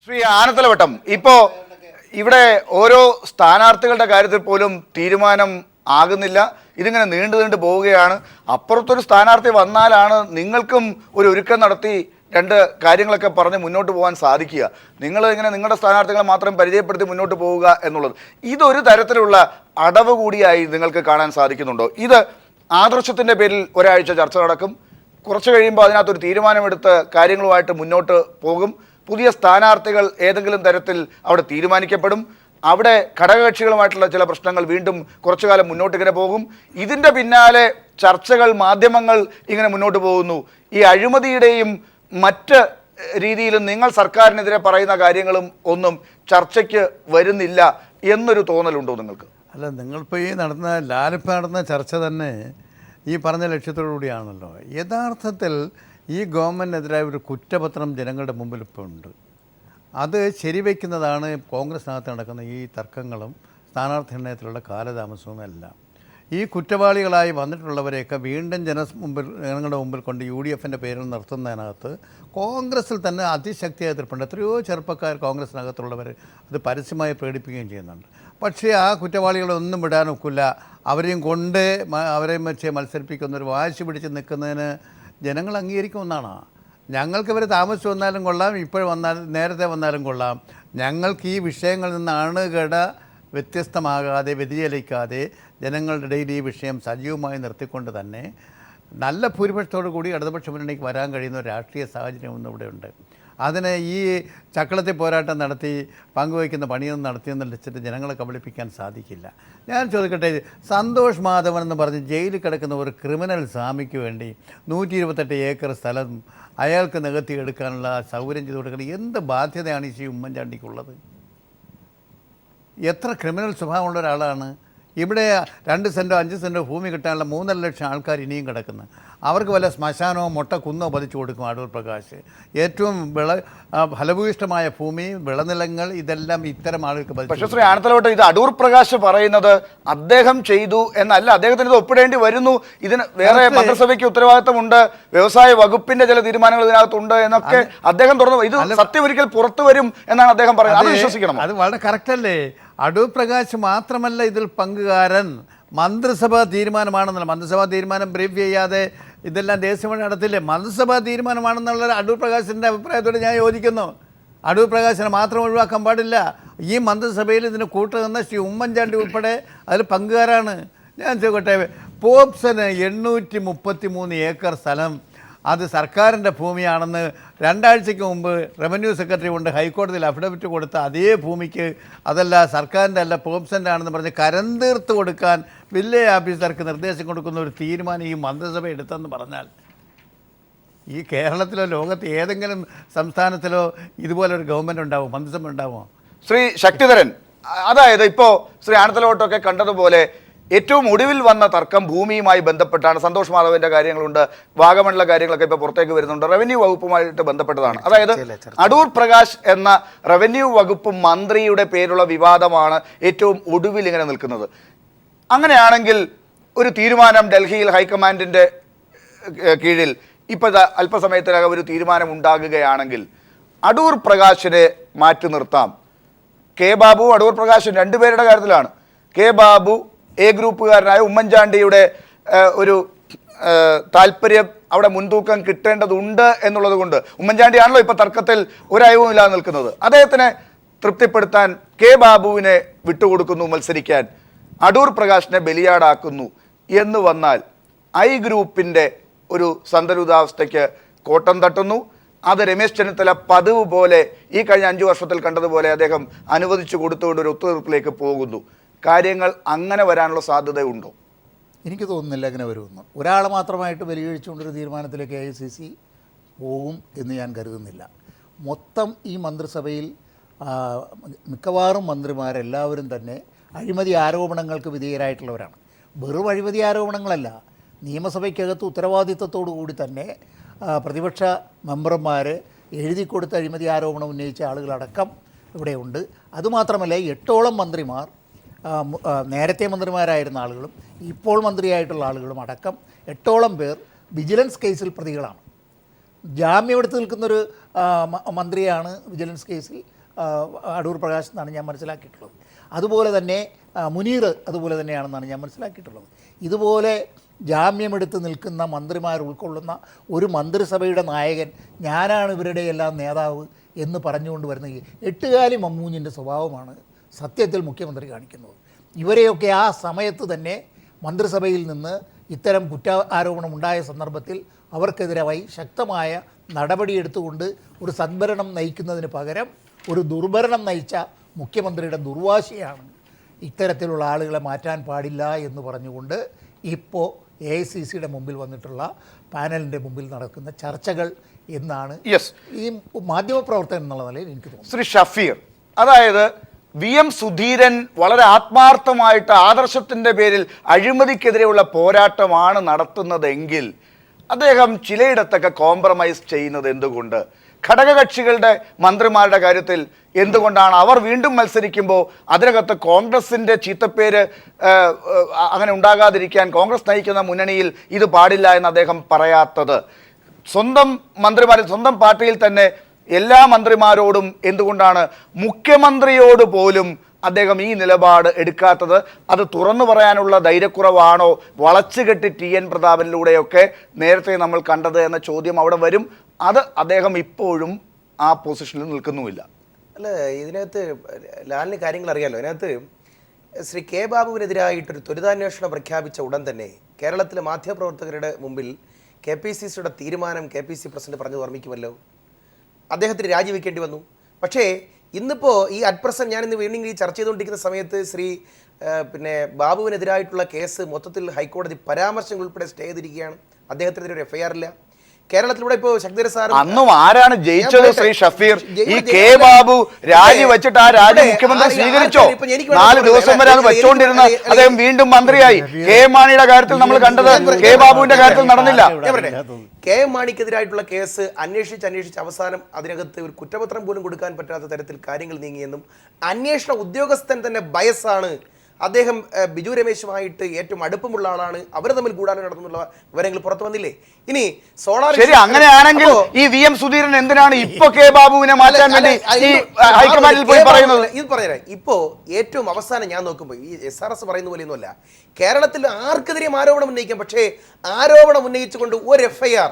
ശ്രീ ആനത്തലവട്ടം, ഇപ്പോ ഇവിടെ ഓരോ സ്ഥാനാർത്ഥികളുടെ കാര്യത്തിൽ പോലും തീരുമാനം ആകുന്നില്ല. ഇതിങ്ങനെ നീണ്ടു പോവുകയാണ്. അപ്പുറത്തൊരു സ്ഥാനാർത്ഥി വന്നാലാണ് നിങ്ങൾക്കും ഒരു ഒരുക്കം നടത്തി രണ്ട് കാര്യങ്ങളൊക്കെ പറഞ്ഞ് മുന്നോട്ട് പോകാൻ സാധിക്കുക. നിങ്ങൾ ഇങ്ങനെ നിങ്ങളുടെ സ്ഥാനാർത്ഥികളെ മാത്രം പരിചയപ്പെടുത്തി മുന്നോട്ട് പോവുക എന്നുള്ളത് ഇതൊരു തരത്തിലുള്ള അടവ് കൂടിയായി നിങ്ങൾക്ക് കാണാൻ സാധിക്കുന്നുണ്ടോ? ഇത് ആദർശത്തിൻ്റെ പേരിൽ ഒരാഴ്ച ചർച്ച നടക്കും, കുറച്ച് കഴിയുമ്പോൾ അതിനകത്തൊരു തീരുമാനമെടുത്ത് കാര്യങ്ങളുമായിട്ട് മുന്നോട്ട് പോകും. പുതിയ സ്ഥാനാർത്ഥികൾ ഏതെങ്കിലും തരത്തിൽ അവിടെ തീരുമാനിക്കപ്പെടും. അവിടെ ഘടകകക്ഷികളുമായിട്ടുള്ള ചില പ്രശ്നങ്ങൾ വീണ്ടും കുറച്ചു കാലം മുന്നോട്ട് ഇങ്ങനെ പോകും. ഇതിൻ്റെ പിന്നാലെ ചർച്ചകൾ, മാധ്യമങ്ങൾ ഇങ്ങനെ മുന്നോട്ട് പോകുന്നു. ഈ അഴിമതിയുടെയും മറ്റ് രീതിയിലും നിങ്ങൾ സർക്കാരിനെതിരെ പറയുന്ന കാര്യങ്ങളും ഒന്നും ചർച്ചയ്ക്ക് വരുന്നില്ല എന്നൊരു തോന്നലുണ്ടോ നിങ്ങൾക്ക്? അല്ല, നിങ്ങളിപ്പോൾ ഈ നടന്ന ചർച്ച തന്നെ ഈ പറഞ്ഞ ലക്ഷ്യത്തോടു കൂടിയാണല്ലോ. യഥാർത്ഥത്തിൽ ഈ ഗവൺമെൻറ്റിനെതിരായ ഒരു കുറ്റപത്രം ജനങ്ങളുടെ മുമ്പിൽ ഇപ്പോൾ ഉണ്ട്. അത് ശരിവയ്ക്കുന്നതാണ് കോൺഗ്രസിനകത്ത് നടക്കുന്ന ഈ തർക്കങ്ങളും സ്ഥാനാർത്ഥി നിർണയത്തിലുള്ള കാലതാമസവും എല്ലാം. ഈ കുറ്റവാളികളായി വന്നിട്ടുള്ളവരെയൊക്കെ വീണ്ടും ജനങ്ങളുടെ മുമ്പിൽ കൊണ്ട് UDFൻ്റെ പേരിൽ നിർത്തുന്നതിനകത്ത് കോൺഗ്രസിൽ തന്നെ അതിശക്തിയായ എതിർപ്പുണ്ട്. എത്രയോ ചെറുപ്പക്കാർ കോൺഗ്രസിനകത്തുള്ളവർ അത് പരസ്യമായി പ്രകടിപ്പിക്കുകയും ചെയ്യുന്നുണ്ട്. പക്ഷേ ആ കുറ്റവാളികളെ ഒന്നും വിടാനൊക്കില്ല. അവരെയും കൊണ്ട് അവരെയും വെച്ച് മത്സരിപ്പിക്കുന്നൊരു വാശി പിടിച്ച് നിൽക്കുന്നതിന് ജനങ്ങൾ അംഗീകരിക്കുമെന്നാണ്. ഞങ്ങൾക്ക് ഇവർ താമസിച്ച് വന്നാലും കൊള്ളാം, നേരത്തെ വന്നാലും കൊള്ളാം. ഞങ്ങൾക്ക് ഈ വിഷയങ്ങളിൽ നിന്ന് അണുകട വ്യത്യസ്തമാകാതെ വ്യതിചലിക്കാതെ ജനങ്ങളുടെ ഇടയിൽ ഈ വിഷയം സജീവമായി നിർത്തിക്കൊണ്ട് തന്നെ നല്ല ഭൂരിപക്ഷത്തോടു കൂടി ഇടതുപക്ഷ മുന്നണിക്ക് വരാൻ കഴിയുന്ന ഒരു രാഷ്ട്രീയ സാഹചര്യം ഒന്നും ഇവിടെ ഉണ്ട്. അതിനെ ഈ ചക്കളത്തിൽ പോരാട്ടം നടത്തി പങ്കുവയ്ക്കുന്ന പണിയൊന്നും നടത്തിയെന്ന് വെച്ചിട്ട് ജനങ്ങളെ കബളിപ്പിക്കാൻ സാധിക്കില്ല. ഞാൻ ചോദിക്കട്ടെ, സന്തോഷ് മാധവൻ എന്ന് പറഞ്ഞ് ജയിലിൽ കിടക്കുന്ന ഒരു ക്രിമിനൽ സ്വാമിക്ക് വേണ്ടി 128 ഏക്കർ സ്ഥലം അയാൾക്ക് നികത്തി എടുക്കാനുള്ള സൗകര്യം ചെയ്ത് കൊടുക്കുന്നത് എന്ത് ബാധ്യതയാണ് ഈ ഉമ്മൻചാണ്ടിക്കുള്ളത്? എത്ര ക്രിമിനൽ സ്വഭാവമുള്ള ഒരാളാണ്. ഇവിടെ 2 സെൻറ്റോ 5 സെൻറ്റോ ഭൂമി കിട്ടാനുള്ള 3.5 ലക്ഷം ആൾക്കാർ ഇനിയും കിടക്കുന്നു. അവർക്ക് വല്ല ശ്മശാനമോ കുന്നോ പതിച്ചു കൊടുക്കും അടൂർ പ്രകാശ്. ഏറ്റവും ഫലഭൂയിഷ്ടമായ ഭൂമി, വിളനിലങ്ങൾ, ഇതെല്ലാം ഇത്തരം ആളുകൾക്ക് പതിച്ചു. പക്ഷേ ശ്രീ ആനത്തലവട്ടം, ഇത് അടൂർ പ്രകാശ് പറയുന്നത് അദ്ദേഹം ചെയ്തു എന്നല്ല, അദ്ദേഹത്തിന് ഇത് ഒപ്പിടേണ്ടി വരുന്നു. ഇതിന് വേറെ മന്ത്രിസഭയ്ക്ക് ഉത്തരവാദിത്തമുണ്ട്, വ്യവസായ വകുപ്പിന്റെ ചില തീരുമാനങ്ങൾ ഇതിനകത്തുണ്ട് എന്നൊക്കെ അദ്ദേഹം തുറന്നു. ഇത് സത്യം ഒരിക്കൽ പുറത്തു വരും എന്നാണ് അദ്ദേഹം പറയുന്നത്. അത് വിശ്വസിക്കണം. അത് വളരെ കറക്റ്റല്ലേ? അടൂർ പ്രകാശ് മാത്രമല്ല ഇതിൽ പങ്കുകാരൻ. മന്ത്രിസഭാ തീരുമാനമാണെന്നല്ല, മന്ത്രിസഭാ തീരുമാനം ബ്രീഫ് ചെയ്യാതെ ഇതെല്ലാം ദേശീയമായി നടത്തില്ലേ? മന്ത്രിസഭാ തീരുമാനമാണെന്നുള്ള അടൂർ പ്രകാശിൻ്റെ അഭിപ്രായത്തോട് ഞാൻ യോജിക്കുന്നു. അടൂർ പ്രകാശിനെ മാത്രം ഒഴിവാക്കാൻ പാടില്ല. ഈ മന്ത്രിസഭയിൽ ഇതിന് കൂട്ടുനിന്ന ശ്രീ ഉമ്മൻചാണ്ടി ഉൾപ്പെടെ അതിൽ പങ്കുകാരാണ്. ഞാൻ ചോദിക്കട്ടെ, പോപ്സന് 833 ഏക്കർ സ്ഥലം അത് സർക്കാരിൻ്റെ ഭൂമിയാണെന്ന് 2 ആഴ്ചയ്ക്ക് മുമ്പ് റവന്യൂ സെക്രട്ടറി കൊണ്ട് ഹൈക്കോടതിയിൽ അഫിഡവിറ്റ് കൊടുത്ത അതേ ഭൂമിക്ക് അതല്ല സർക്കാരിൻ്റെ അല്ല പോപ്സൻ്റെ ആണെന്ന് പറഞ്ഞ് കരന്തീർത്ത് കൊടുക്കാൻ വില്ലേജ് ഓഫീസർക്ക് നിർദ്ദേശം കൊടുക്കുന്ന ഒരു തീരുമാനം ഈ മന്ത്രിസഭ എടുത്തെന്ന് പറഞ്ഞാൽ ഈ കേരളത്തിലോ ലോകത്ത് ഏതെങ്കിലും സംസ്ഥാനത്തിലോ ഇതുപോലൊരു ഗവൺമെൻറ് ഉണ്ടാവും, മന്ത്രിസഭ ഉണ്ടാവുമോ? ശ്രീ ശക്തിധരൻ, അതായത് ഇപ്പോൾ ശ്രീ ആനത്തലവട്ടമൊക്കെ കണ്ടതുപോലെ ഏറ്റവും ഒടുവിൽ വന്ന തർക്കം ഭൂമിയുമായി ബന്ധപ്പെട്ടാണ്. സന്തോഷ് മാധവന്റെ കാര്യങ്ങളുണ്ട്, വാഗമണിലെ കാര്യങ്ങളൊക്കെ ഇപ്പോൾ പുറത്തേക്ക് വരുന്നുണ്ട്, റവന്യൂ വകുപ്പുമായിട്ട് ബന്ധപ്പെട്ടതാണ്. അതായത് അടൂർ പ്രകാശ് എന്ന റവന്യൂ വകുപ്പ് മന്ത്രിയുടെ പേരുള്ള വിവാദമാണ് ഏറ്റവും ഒടുവിൽ ഇങ്ങനെ നിൽക്കുന്നത്. അങ്ങനെയാണെങ്കിൽ ഒരു തീരുമാനം ഡൽഹിയിൽ ഹൈക്കമാൻഡിൻ്റെ കീഴിൽ ഇപ്പോൾ അല്പസമയത്തിനകം ഒരു തീരുമാനം ഉണ്ടാകുകയാണെങ്കിൽ അടൂർ പ്രകാശിനെ മാറ്റി നിർത്താം. കെ ബാബു, അടൂർ പ്രകാശ് രണ്ടുപേരുടെ കാര്യത്തിലാണ്. കെ ബാബു എ ഗ്രൂപ്പുകാരനായ ഉമ്മൻചാണ്ടിയുടെ ഒരു താല്പര്യം അവിടെ മുൻതൂക്കം കിട്ടേണ്ടതുണ്ട് എന്നുള്ളത് കൊണ്ട് ഉമ്മൻചാണ്ടിയാണല്ലോ ഇപ്പോൾ തർക്കത്തിൽ ഒരയവും ഇല്ലാതെ നിൽക്കുന്നത്. അദ്ദേഹത്തിനെ തൃപ്തിപ്പെടുത്താൻ കെ ബാബുവിനെ വിട്ടുകൊടുക്കുന്നു മത്സരിക്കാൻ, അടൂർ പ്രകാശിനെ ബലിയാടാക്കുന്നു എന്ന് വന്നാൽ ഐ ഗ്രൂപ്പിൻ്റെ ഒരു സന്തുലിതാവസ്ഥയ്ക്ക് കോട്ടം തട്ടുന്നു. അത് രമേശ് ചെന്നിത്തല പതിവ് പോലെ ഈ കഴിഞ്ഞ 5 വർഷത്തിൽ കണ്ടതുപോലെ അദ്ദേഹം അനുവദിച്ചു കൊടുത്തുകൊണ്ട് ഒരു ഒത്തുതീർപ്പിലേക്ക് പോകുന്നു. കാര്യങ്ങൾ അങ്ങനെ വരാനുള്ള സാധ്യതയുണ്ടോ? എനിക്ക് തോന്നുന്നില്ല അങ്ങനെ വരുമെന്ന്. ഒരാളെ മാത്രമായിട്ട് ബലികഴിച്ചുകൊണ്ടൊരു തീരുമാനത്തിലേക്ക് AICC പോകും എന്ന് ഞാൻ കരുതുന്നില്ല. മൊത്തം ഈ മന്ത്രിസഭയിൽ മിക്കവാറും മന്ത്രിമാരെല്ലാവരും തന്നെ അഴിമതി ആരോപണങ്ങൾക്ക് വിധേയരായിട്ടുള്ളവരാണ്. വെറും അഴിമതി ആരോപണങ്ങളല്ല, നിയമസഭയ്ക്കകത്ത് ഉത്തരവാദിത്തത്തോടു കൂടി തന്നെ പ്രതിപക്ഷ മെമ്പർമാർ എഴുതി കൊടുത്ത അഴിമതി ആരോപണം ഉന്നയിച്ച ആളുകളടക്കം ഇവിടെയുണ്ട്. അതുമാത്രമല്ല, 8ഓളം മന്ത്രിമാർ, നേരത്തെ മന്ത്രിമാരായിരുന്ന ആളുകളും ഇപ്പോൾ മന്ത്രിയായിട്ടുള്ള ആളുകളും അടക്കം 8ഓളം പേർ വിജിലൻസ് കേസിൽ പ്രതികളാണ്. ജാമ്യം എടുത്ത് നിൽക്കുന്നൊരു മന്ത്രിയാണ് വിജിലൻസ് കേസിൽ അടൂർ പ്രകാശ് എന്നാണ് ഞാൻ മനസ്സിലാക്കിയിട്ടുള്ളത്. അതുപോലെ തന്നെ മുനീർ അതുപോലെ തന്നെയാണെന്നാണ് ഞാൻ മനസ്സിലാക്കിയിട്ടുള്ളത്. ഇതുപോലെ ജാമ്യമെടുത്ത് നിൽക്കുന്ന മന്ത്രിമാർ ഉൾക്കൊള്ളുന്ന ഒരു മന്ത്രിസഭയുടെ നായകൻ ഞാനാണ് ഇവരുടെ എല്ലാം നേതാവ് എന്ന് പറഞ്ഞുകൊണ്ട് വരുന്ന ഈ എട്ടുകാലി മമ്മൂഞ്ഞിൻ്റെ സ്വഭാവമാണ് സത്യത്തിൽ മുഖ്യമന്ത്രി കാണിക്കുന്നത്. ഇവരെയൊക്കെ ആ സമയത്ത് തന്നെ മന്ത്രിസഭയിൽ നിന്ന് ഇത്തരം ആരോപണം ഉണ്ടായ സന്ദർഭത്തിൽ അവർക്കെതിരായി ശക്തമായ നടപടിയെടുത്തുകൊണ്ട് ഒരു സദ്ഭരണം നയിക്കുന്നതിന് പകരം ഒരു ദുർഭരണം നയിച്ച മുഖ്യമന്ത്രിയുടെ ദുർവാശിയാണ് ഇത്തരത്തിലുള്ള ആളുകളെ മാറ്റാൻ പാടില്ല എന്ന് പറഞ്ഞുകൊണ്ട് ഇപ്പോൾ AICCയുടെ മുമ്പിൽ വന്നിട്ടുള്ള പാനലിൻ്റെ മുമ്പിൽ നടക്കുന്ന ചർച്ചകൾ എന്നാണ് ഈ മാധ്യമപ്രവർത്തകൻ എന്നുള്ള നിലയിൽ എനിക്ക് തോന്നുന്നു. ശ്രീ ഷഫീർ, അതായത് VM സുധീരൻ വളരെ ആത്മാർത്ഥമായിട്ട് ആദർശത്തിൻ്റെ പേരിൽ അഴിമതിക്കെതിരെയുള്ള പോരാട്ടമാണ് നടത്തുന്നതെങ്കിൽ അദ്ദേഹം ചിലയിടത്തൊക്കെ കോംപ്രമൈസ് ചെയ്യുന്നത് എന്തുകൊണ്ട്? ഘടകകക്ഷികളുടെ മന്ത്രിമാരുടെ കാര്യത്തിൽ എന്തുകൊണ്ടാണ് അവർ വീണ്ടും മത്സരിക്കുമ്പോൾ അതിനകത്ത് കോൺഗ്രസിൻ്റെ ചീത്തപ്പേര് അങ്ങനെ ഉണ്ടാകാതിരിക്കാൻ കോൺഗ്രസ് നയിക്കുന്ന മുന്നണിയിൽ ഇത് പാടില്ല എന്ന് അദ്ദേഹം പറയാത്തത്? സ്വന്തം മന്ത്രിമാരിൽ സ്വന്തം പാർട്ടിയിൽ തന്നെ എല്ലാ മന്ത്രിമാരോടും എന്തുകൊണ്ടാണ് മുഖ്യമന്ത്രിയോട് പോലും അദ്ദേഹം ഈ നിലപാട് എടുക്കാത്തത്? അത് തുറന്നു പറയാനുള്ള ധൈര്യക്കുറവാണോ, വളച്ചുകെട്ടി TN പ്രതാപനിലൂടെയൊക്കെ നേരത്തെ നമ്മൾ കണ്ടത് എന്ന ചോദ്യം അവിടെ വരും. അത് അദ്ദേഹം ഇപ്പോഴും ആ പൊസിഷനിൽ നിൽക്കുന്നുമില്ല. അല്ല, ഇതിനകത്ത് ലാലിന് കാര്യങ്ങൾ അറിയാമല്ലോ. ഇതിനകത്ത് ശ്രീ കെ ബാബുവിനെതിരായിട്ടൊരു ത്വരിതാന്വേഷണം പ്രഖ്യാപിച്ച ഉടൻ തന്നെ കേരളത്തിലെ മാധ്യമപ്രവർത്തകരുടെ മുമ്പിൽ KPCCയുടെ തീരുമാനം KPCC പ്രസിഡന്റ് പറഞ്ഞു ഓർമ്മിക്കുമല്ലോ. അദ്ദേഹത്തിന് രാജിവെക്കേണ്ടി വന്നു. പക്ഷേ ഇന്നിപ്പോൾ ഈ അറ്റ് പ്രസന്റ് ഞാനിന്ന് വീണ്ടും ഈ ചർച്ച ചെയ്തുകൊണ്ടിരിക്കുന്ന സമയത്ത് ബാബുവിനെതിരായിട്ടുള്ള കേസ് മൊത്തത്തിൽ ഹൈക്കോടതി പരാമർശങ്ങൾ ഉൾപ്പെടെ സ്റ്റേ ചെയ്തിരിക്കുകയാണ്. അദ്ദേഹത്തിനെതിരെ ഒരു FIR ഇല്ല. കേരളത്തിലൂടെ ഇപ്പോൾ ശക്തിധര സാർ അന്നും ആരാണ് ജയിച്ചത്? ശ്രീ ഷഫീർ, ഈ കെ ബാബു രാജി വെച്ചിട്ട് ആ രാജി മുഖ്യമന്ത്രി സ്വീകരിച്ചോ? 4 ദിവസം വരെ അത് വെച്ചോണ്ടിരുന്ന അദ്ദേഹം വീണ്ടും മന്ത്രിയായി. KM മാണിയുടെ കാര്യത്തിൽ നമ്മൾ കണ്ടത് കെ ബാബുവിന്റെ കാര്യത്തിൽ നടന്നില്ല. KM മാണിക്കെതിരായിട്ടുള്ള കേസ് അന്വേഷിച്ച് അവസാനം അതിനകത്ത് ഒരു കുറ്റപത്രം പോലും കൊടുക്കാൻ പറ്റാത്ത തരത്തിൽ കാര്യങ്ങൾ നീങ്ങിയെന്നും അന്വേഷണ ഉദ്യോഗസ്ഥൻ തന്നെ ബയസാണ്, അദ്ദേഹം ബിജു രമേശുമായിട്ട് ഏറ്റവും അടുപ്പമുള്ള ആളാണ്, അവർ തമ്മിൽ ഗൂഢാലോചന നടത്തുന്നുള്ള വിവരങ്ങൾ പുറത്തു വന്നില്ലേ? ഇനി സോളാർ ശരി, അങ്ങനെയാണെങ്കിൽ ഈ VM സുധീരൻ എന്തിനാണ് ഇപ്പൊ കെ ബാബുവിനെ മാറ്റാൻ വേണ്ടി ഈ ഹൈക്കമാൻഡിൽ പോയി പറയുന്നത്? ഇത് പറഞ്ഞുതരാം. ഇപ്പോ ഏറ്റവും അവസാനം ഞാൻ നോക്കുമ്പോൾ ഈ SRS പറയുന്ന പോലെയൊന്നുമല്ല, കേരളത്തിൽ ആർക്കെതിരെയും ആരോപണം ഉന്നയിക്കാം. പക്ഷേ ആരോപണം ഉന്നയിച്ചുകൊണ്ട് ഒരു FIR,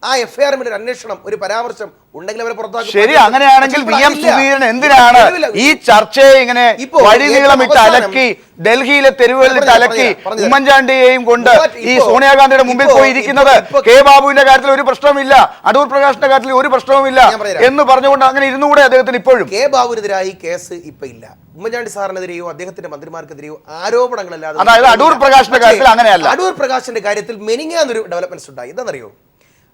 ആ FIR ഒരു അന്വേഷണം, ഒരു പരാമർശം ഉണ്ടെങ്കിൽ അവരെ പുറത്താക്കും. ശരി, അങ്ങനെയാണെങ്കിൽ VM സുധീരൻ എന്തിനാണ് ഈ ചർച്ചയെ ഇങ്ങനെ വഴിനീളമിട്ട് അലക്കി, ഡൽഹിയിലെ തെരുവുകളിലിട്ട് അലക്കി ഉമ്മൻചാണ്ടിയെയും കൊണ്ട് ഈ സോണിയാഗാന്ധിയുടെ മുമ്പിൽ പോയി ഇരിക്കുന്നത്? കെ ബാബുവിന്റെ കാര്യത്തിൽ ഒരു പ്രശ്നവുമില്ല, അടൂർ പ്രകാശിന്റെ കാര്യത്തിൽ ഒരു പ്രശ്നവുമില്ല എന്ന് പറഞ്ഞുകൊണ്ട് അങ്ങനെ ഇരുന്നുകൂടെ അദ്ദേഹത്തിന്? ഇപ്പോഴും കെ ബാബുവിനെതിരായി കേസ് ഇപ്പൊ ഇല്ല. ഉമ്മൻചാണ്ടി സാറിനെതിരെയോ അദ്ദേഹത്തിന്റെ മന്ത്രിമാർക്കെതിരെയോ ആരോപണങ്ങളല്ലാതെ, അതായത് അടൂർ പ്രകാശിന്റെ കാര്യത്തിൽ അങ്ങനെയല്ല. അടൂർ പ്രകാശിന്റെ കാര്യത്തിൽ മെനിങ്ങാന്നൊരു ഡെവലപ്മെന്റ്സ് ഉണ്ടായി. എന്താണെന്നറിയോ?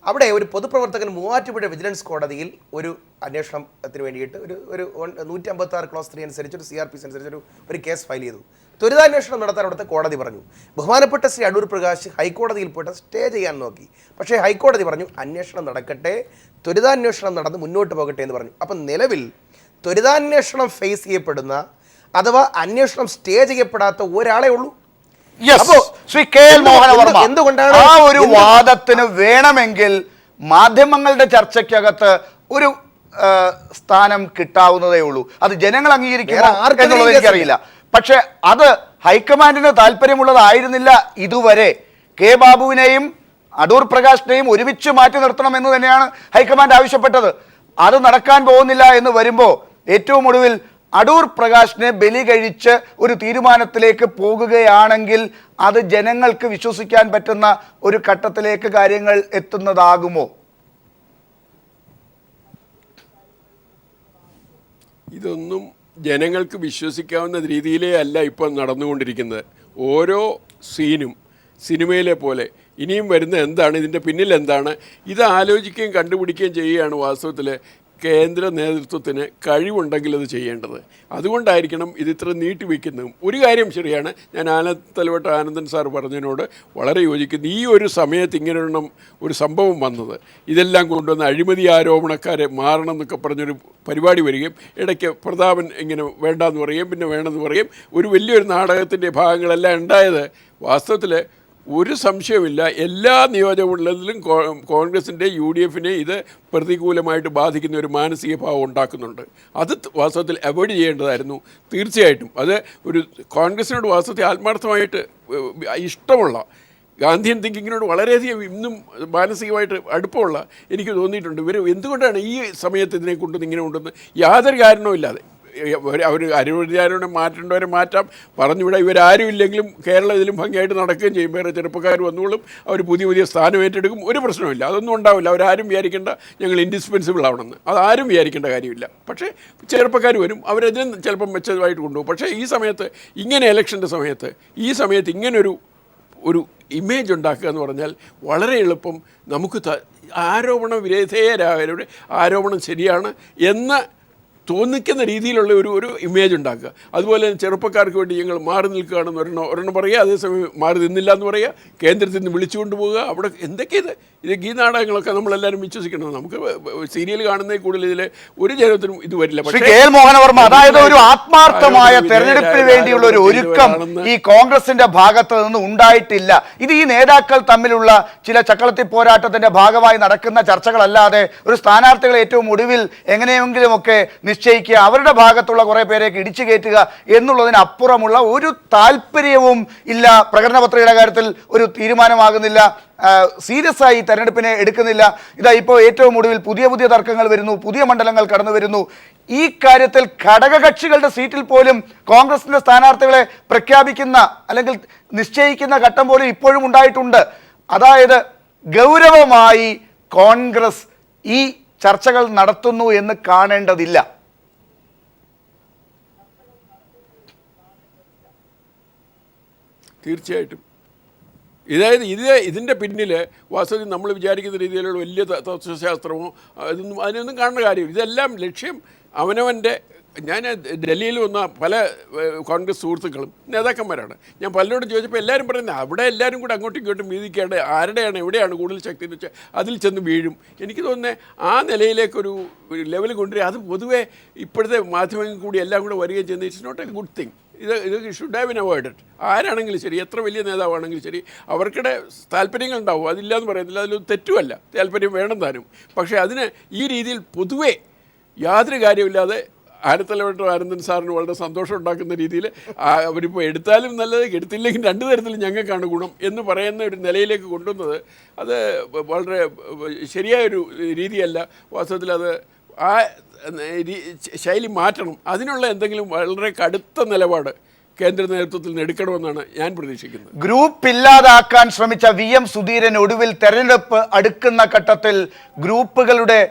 അവിടെ ഒരു പൊതുപ്രവർത്തകൻ മൂവാറ്റുപുഴ വിജിലൻസ് കോടതിയിൽ ഒരു അന്വേഷണത്തിന് വേണ്ടിയിട്ട് ഒരു 156 ക്ലോസ് 3 അനുസരിച്ച് ഒരു CRPC അനുസരിച്ച് ഒരു കേസ് ഫയൽ ചെയ്തു. ത്വരിതാന്വേഷണം നടത്താൻ അവിടുത്തെ കോടതി പറഞ്ഞു. ബഹുമാനപ്പെട്ട ശ്രീ അടൂർ പ്രകാശ് ഹൈക്കോടതിയിൽ പോയിട്ട് സ്റ്റേ ചെയ്യാൻ നോക്കി. പക്ഷേ ഹൈക്കോടതി പറഞ്ഞു അന്വേഷണം നടക്കട്ടെ, ത്വരിതാന്വേഷണം നടന്ന് മുന്നോട്ട് പോകട്ടെ എന്ന് പറഞ്ഞു. അപ്പം നിലവിൽ ത്വരിതാന്വേഷണം ഫേസ് ചെയ്യപ്പെടുന്ന അഥവാ അന്വേഷണം സ്റ്റേ ചെയ്യപ്പെടാത്ത ഒരാളെ ഉള്ളൂ. ശ്രീ KL മോഹനവർമ്മ, എന്തുകൊണ്ടാണ് ആ ഒരു വാദത്തിന് വേണമെങ്കിൽ മാധ്യമങ്ങളുടെ ചർച്ചയ്ക്കകത്ത് ഒരു സ്ഥാനം കിട്ടാവുന്നതേ ഉള്ളൂ. അത് ജനങ്ങൾ അംഗീകരിക്കുമോ എന്നുള്ളത് എനിക്കറിയില്ല. പക്ഷെ അത് ഹൈക്കമാൻഡിന് താല്പര്യമുള്ളതായിരുന്നില്ല ഇതുവരെ. കെ ബാബുവിനെയും അടൂർ പ്രകാശിനെയും ഒരുമിച്ച് മാറ്റി നിർത്തണം എന്ന് തന്നെയാണ് ഹൈക്കമാൻഡ് ആവശ്യപ്പെട്ടത്. അത് നടക്കാൻ പോകുന്നില്ല എന്ന് വരുമ്പോൾ ഏറ്റവും ഒടുവിൽ അടൂർ പ്രകാശിനെ ബലി കഴിച്ച് ഒരു തീരുമാനത്തിലേക്ക് പോകുകയാണെങ്കിൽ അത് ജനങ്ങൾക്ക് വിശ്വസിക്കാൻ പറ്റുന്ന ഒരു ഘട്ടത്തിലേക്ക് കാര്യങ്ങൾ എത്തുന്നതാകുമോ? ഇതൊന്നും ജനങ്ങൾക്ക് വിശ്വസിക്കാവുന്ന രീതിയിലേ അല്ല ഇപ്പോൾ നടന്നുകൊണ്ടിരിക്കുന്നത്. ഓരോ സീനും സിനിമയിലെ പോലെ ഇനിയും വരുന്ന എന്താണ്, ഇതിൻ്റെ പിന്നിൽ എന്താണ്, ഇത് ആലോചിക്കുകയും കണ്ടുപിടിക്കുകയും ചെയ്യുകയാണ് വാസ്തവത്തിൽ കേന്ദ്ര നേതൃത്വത്തിന് കഴിവുണ്ടെങ്കിൽ അത് ചെയ്യേണ്ടത്. അതുകൊണ്ടായിരിക്കണം ഇത് ഇത്ര നീട്ടിവെക്കുന്നതും. ഒരു കാര്യം ശരിയാണ്, ഞാൻ തലവട്ട ആനന്ദൻ സാർ പറഞ്ഞതിനോട് വളരെ യോജിക്കുന്നു. ഈ ഒരു സമയത്ത് ഇങ്ങനെ ഒരു സംഭവം വന്നത്, ഇതെല്ലാം കൊണ്ടുവന്ന് അഴിമതി ആരോപണക്കാരെ മാറണം എന്നൊക്കെ പറഞ്ഞൊരു പരിപാടി വരികയും ഇടയ്ക്ക് പ്രതാപൻ ഇങ്ങനെ വേണ്ടാന്ന് പറയുകയും പിന്നെ വേണമെന്ന് പറയും, ഒരു വലിയൊരു നാടകത്തിൻ്റെ ഭാഗങ്ങളെല്ലാം ഉണ്ടായത് വാസ്തവത്തിൽ ഒരു സംശയമില്ല, എല്ലാ നിയോജകമണ്ഡലത്തിലും കോൺഗ്രസിൻ്റെ UDF ഇത് പ്രതികൂലമായിട്ട് ബാധിക്കുന്ന ഒരു മാനസിക ഭാവം ഉണ്ടാക്കുന്നുണ്ട്. അത് വാസ്തവത്തിൽ അവോയ്ഡ് ചെയ്യേണ്ടതായിരുന്നു തീർച്ചയായിട്ടും. അത് ഒരു കോൺഗ്രസിനോട് വാസ്തവത്തിൽ ആത്മാർത്ഥമായിട്ട് ഇഷ്ടമുള്ള, ഗാന്ധിയൻ തിങ്കിങ്ങിനോട് വളരെയധികം ഇന്നും മാനസികമായിട്ട് അടുപ്പമുള്ള എനിക്ക് തോന്നിയിട്ടുണ്ട്. ഇവർ എന്തുകൊണ്ടാണ് ഈ സമയത്ത് ഇതിനെ കൊണ്ടുവന്ന് ഇങ്ങനെ കൊണ്ടുവന്ന് യാതൊരു കാരണവുമില്ലാതെ അവർ അരുവിചാരനെ മാറ്റേണ്ടവരെ മാറ്റാം, പറഞ്ഞുവിടാം. ഇവരാരും ഇല്ലെങ്കിലും കേരളം ഇതിലും ഭംഗിയായിട്ട് നടക്കുകയും ചെയ്യും. വേറെ ചെറുപ്പക്കാർ വന്നോളും, അവർ പുതിയ പുതിയ സ്ഥാനം ഏറ്റെടുക്കും, ഒരു പ്രശ്നമില്ല, അതൊന്നും ഉണ്ടാവില്ല. അവരാരും വിചാരിക്കേണ്ട ഞങ്ങൾ ഇൻഡിസ്പെൻസിബിൾ ആവണമെന്ന്, അതാരും വിചാരിക്കേണ്ട കാര്യമില്ല. പക്ഷേ ചെറുപ്പക്കാർ വരും, അവരതിനും ചിലപ്പം മെച്ചമായിട്ട് കൊണ്ടുപോകും. പക്ഷേ ഈ സമയത്ത് ഇങ്ങനെ ഇലക്ഷൻ്റെ സമയത്ത് ഇങ്ങനൊരു ഇമേജ് ഉണ്ടാക്കുക എന്ന് പറഞ്ഞാൽ വളരെ എളുപ്പം. നമുക്ക് ആരോപണ വിധേയരായവരുടെ ആരോപണം ശരിയാണ് എന്ന് തോന്നിക്കുന്ന രീതിയിലുള്ള ഒരു ഇമേജ് ഉണ്ടാക്കുക. അതുപോലെ തന്നെ ചെറുപ്പക്കാർക്ക് വേണ്ടി ഞങ്ങൾ മാറി നിൽക്കുകയാണെന്ന് ഒരെണ്ണം പറയുക, അതേസമയം മാറി നിന്നില്ല എന്ന് പറയുക, കേന്ദ്രത്തിൽ നിന്ന് വിളിച്ചുകൊണ്ട് പോവുക. അവിടെ എന്തൊക്കെയത് ഈ നാടകങ്ങളൊക്കെ നമ്മളെല്ലാവരും വിശ്വസിക്കണം. നമുക്ക് സീരിയൽ കാണുന്നതിൽ കൂടുതൽ ഇതിൽ ഒരു ജനത്തിനും ഇത് വരില്ല. പക്ഷേ കെ എൽ മോഹനവർമ്മ, അതായത് ഒരു ആത്മാർത്ഥമായ തെരഞ്ഞെടുപ്പിന് വേണ്ടിയുള്ള ഒരു ഒരുക്കം ഈ കോൺഗ്രസിന്റെ ഭാഗത്ത് നിന്ന് ഉണ്ടായിട്ടില്ല. ഇത് ഈ നേതാക്കൾ തമ്മിലുള്ള ചില ചക്കളത്തി പോരാട്ടത്തിന്റെ ഭാഗമായി നടക്കുന്ന ചർച്ചകളല്ലാതെ ഒരു സ്ഥാനാർത്ഥികളെ ഏറ്റവും ഒടുവിൽ എങ്ങനെയെങ്കിലുമൊക്കെ നിശ്ചയിക്കുക, അവരുടെ ഭാഗത്തുള്ള കുറേ പേരേക്ക് ഇടിച്ചു കയറ്റുക എന്നുള്ളതിനപ്പുറമുള്ള ഒരു താല്പര്യവും ഇല്ല. പ്രകടന പത്രികയുടെ കാര്യത്തിൽ ഒരു തീരുമാനമാകുന്നില്ല, സീരിയസ് ആയി തെരഞ്ഞെടുപ്പിനെ എടുക്കുന്നില്ല. ഇതാ ഇപ്പോൾ ഏറ്റവും ഒടുവിൽ പുതിയ തർക്കങ്ങൾ വരുന്നു, പുതിയ മണ്ഡലങ്ങൾ കടന്നു വരുന്നു. ഈ കാര്യത്തിൽ ഘടകകക്ഷികളുടെ സീറ്റിൽ പോലും കോൺഗ്രസിന്റെ സ്ഥാനാർത്ഥികളെ പ്രഖ്യാപിക്കുന്ന അല്ലെങ്കിൽ നിശ്ചയിക്കുന്ന ഘട്ടം പോലും ഇപ്പോഴും ഉണ്ടായിട്ടുണ്ട്. അതായത് ഗൗരവമായി കോൺഗ്രസ് ഈ ചർച്ചകൾ നടത്തുന്നു എന്ന് കാണേണ്ടതില്ല. തീർച്ചയായിട്ടും. ഇതിൻ്റെ പിന്നിൽ വാസ്തവത്തിൽ നമ്മൾ വിചാരിക്കുന്ന രീതിയിലുള്ള വലിയ തത്വശാസ്ത്രമോ അതിനൊന്നും കാണേണ്ട കാര്യമില്ല. ഇതെല്ലാം ലക്ഷ്യം അവനവൻ്റെ. ഞാൻ ഡൽഹിയിൽ വന്ന പല കോൺഗ്രസ് സുഹൃത്തുക്കളും നേതാക്കന്മാരാണ്. ഞാൻ പലരോടും ചോദിച്ചപ്പോൾ എല്ലാവരും പറയുന്നത് അവിടെ എല്ലാവരും കൂടെ അങ്ങോട്ടും ഇങ്ങോട്ടും വീതിക്കേണ്ട ആരുടെയാണ് എവിടെയാണ് കൂടുതൽ ശക്തി എന്ന് വെച്ചാൽ അതിൽ ചെന്ന് വീഴും. എനിക്ക് തോന്നുന്നത് ആ നിലയിലേക്കൊരു ലെവൽ കൊണ്ടുവരിക, അത് പൊതുവേ ഇപ്പോഴത്തെ മാധ്യമങ്ങൾ കൂടി എല്ലാം കൂടെ വരികയും ചെയ്യുന്നത് it's not a good thing. ഇത് ഷുഡ് ഹാവ് ബീൻ അവോയ്ഡഡ്. ആരാണെങ്കിലും ശരി, എത്ര വലിയ നേതാവാണെങ്കിലും ശരി, അവർക്കിടെ താല്പര്യങ്ങളുണ്ടാവും, അതില്ലാന്ന് പറയുന്നില്ല, അതിലൊന്നും തെറ്റുമല്ല, താല്പര്യം വേണം താനും. പക്ഷേ അതിന് ഈ രീതിയിൽ പൊതുവേ യാതൊരു കാര്യമില്ലാതെ ആനത്തലവട്ടം ആനന്ദൻ സാറിന് വളരെ സന്തോഷം ഉണ്ടാക്കുന്ന രീതിയിൽ അവരിപ്പോൾ എടുത്താലും നല്ലത്, എടുത്തില്ലെങ്കിൽ രണ്ടു തരത്തിൽ ഞങ്ങൾക്കാണ് ഗുണം എന്ന് പറയുന്ന ഒരു നിലയിലേക്ക് കൊണ്ടുവന്നത് അത് വളരെ ശരിയായൊരു രീതിയല്ല. വാസ്തവത്തിൽ അത് ആ ശൈലി മാറ്റണം. അതിനുള്ള എന്തെങ്കിലും വളരെ കടുത്ത നിലപാട് കേന്ദ്ര നേതൃത്വത്തിൽ നിന്ന് എടുക്കണമെന്നാണ് ഞാൻ പ്രതീക്ഷിക്കുന്നത്. ഗ്രൂപ്പ് ഇല്ലാതാക്കാൻ ശ്രമിച്ച VM സുധീരൻ ഒടുവിൽ തെരഞ്ഞെടുപ്പ് അടുക്കുന്ന ഘട്ടത്തിൽ ഗ്രൂപ്പുകളുടെ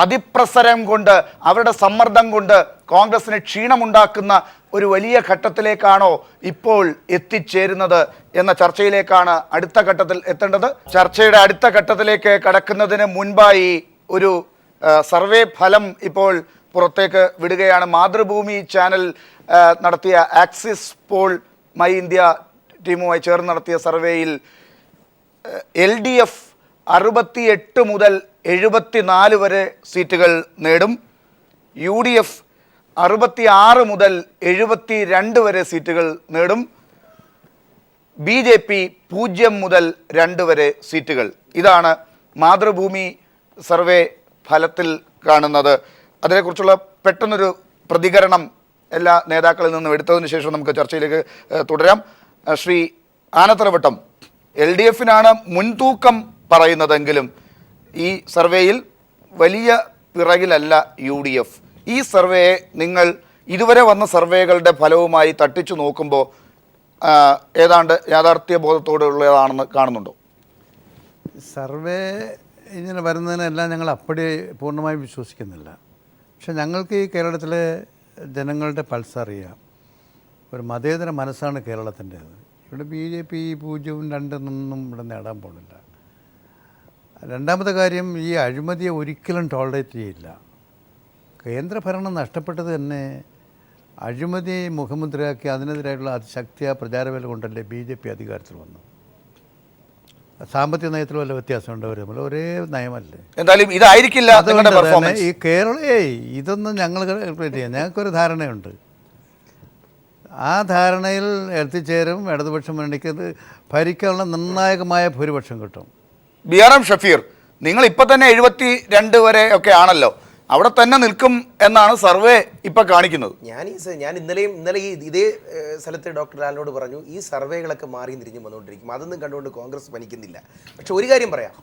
അതിപ്രസരം കൊണ്ട്, അവരുടെ സമ്മർദ്ദം കൊണ്ട് കോൺഗ്രസിന് ക്ഷീണമുണ്ടാക്കുന്ന ഒരു വലിയ ഘട്ടത്തിലേക്കാണോ ഇപ്പോൾ എത്തിച്ചേരുന്നത് എന്ന ചർച്ചയിലേക്കാണ് അടുത്ത ഘട്ടത്തിൽ എത്തേണ്ടത്. ചർച്ചയുടെ അടുത്ത ഘട്ടത്തിലേക്ക് കടക്കുന്നതിന് മുൻപായി ഒരു സർവേ ഫലം ഇപ്പോൾ പുറത്തേക്ക് വിടുകയാണ്. മാതൃഭൂമി ചാനൽ നടത്തിയ ആക്സിസ് പോൾ മൈ ഇന്ത്യ ടീമുമായി ചേർന്ന് നടത്തിയ സർവേയിൽ LDF 68 മുതൽ 74 വരെ സീറ്റുകൾ നേടും. UDF 66 മുതൽ 72 വരെ സീറ്റുകൾ നേടും. BJP 0 മുതൽ 2 വരെ സീറ്റുകൾ. ഇതാണ് മാതൃഭൂമി സർവേ ഫലത്തിൽ കാണുന്നത്. അതിനെക്കുറിച്ചുള്ള പെട്ടെന്നൊരു പ്രതികരണം എല്ലാ നേതാക്കളിൽ നിന്നും എടുത്തതിന് ശേഷം നമുക്ക് ചർച്ചയിലേക്ക് തുടരാം. ശ്രീ ആനത്തലവട്ടം, LDFനാണ് മുൻതൂക്കം പറയുന്നതെങ്കിലും ഈ സർവേയിൽ വലിയ പിറകിലല്ല UDF. ഈ സർവേയെ നിങ്ങൾ ഇതുവരെ വന്ന സർവേകളുടെ ഫലവുമായി തട്ടിച്ചു നോക്കുമ്പോൾ ഏതാണ്ട് യാഥാർത്ഥ്യ ബോധത്തോടുള്ളതാണെന്ന് കാണുന്നുണ്ടോ? സർവേ ഇങ്ങനെ വരുന്നതിനെല്ലാം ഞങ്ങൾ അപ്പടി പൂർണ്ണമായി വിശ്വസിക്കുന്നില്ല. പക്ഷെ ഞങ്ങൾക്ക് ഈ കേരളത്തിലെ ജനങ്ങളുടെ പൾസ് അറിയാം. ഒരു മതേതര മനസ്സാണ് കേരളത്തിൻ്റേത്. ഇവിടെ BJP 0 2 ഇവിടെ നേടാൻ പോകുന്നില്ല. രണ്ടാമത്തെ കാര്യം, ഈ അഴിമതിയെ ഒരിക്കലും ടോളറേറ്റ് ചെയ്യില്ല. കേന്ദ്രഭരണം നഷ്ടപ്പെട്ടത് തന്നെ അഴിമതി മുഖമുദ്രയാക്കി അതിനെതിരായിട്ടുള്ള അതിശക്തിയായ പ്രചാരവേല കൊണ്ടല്ലേ BJP അധികാരത്തിൽ വന്നു. സാമ്പത്തിക നയത്തിൽ വല്ല വ്യത്യാസമുണ്ട് അവർ തമ്മിൽ, ഒരേ നയമല്ലേ. എന്തായാലും ഇതായിരിക്കില്ല ഈ കേരള ഇതൊന്നും ഞങ്ങൾ കാൽക്കുലേറ്റ് ചെയ്യാം. ഞങ്ങൾക്കൊരു ധാരണയുണ്ട്. ആ ധാരണയിൽ എത്തിച്ചേരും. ഇടതുപക്ഷ മുന്നണിക്ക് ഇത് ഭരിക്കാനുള്ള നിർണായകമായ ഭൂരിപക്ഷം കിട്ടും. BRM ഷഫീർ, നിങ്ങൾ ഇപ്പം തന്നെ 72 വരെ ഒക്കെ ആണല്ലോ, അവിടെ തന്നെ നിൽക്കും എന്നാണ് സർവേ ഇപ്പം കാണിക്കുന്നത്. ഞാൻ ഇന്നലെ ഇതേ സ്ഥലത്ത് ഡോക്ടർ ലാലിനോട് പറഞ്ഞു, ഈ സർവേകളൊക്കെ മാറി തിരിഞ്ഞു വന്നുകൊണ്ടിരിക്കും, അതൊന്നും കണ്ടുകൊണ്ട് കോൺഗ്രസ് പനിക്കുന്നില്ല. പക്ഷെ ഒരു കാര്യം പറയാം,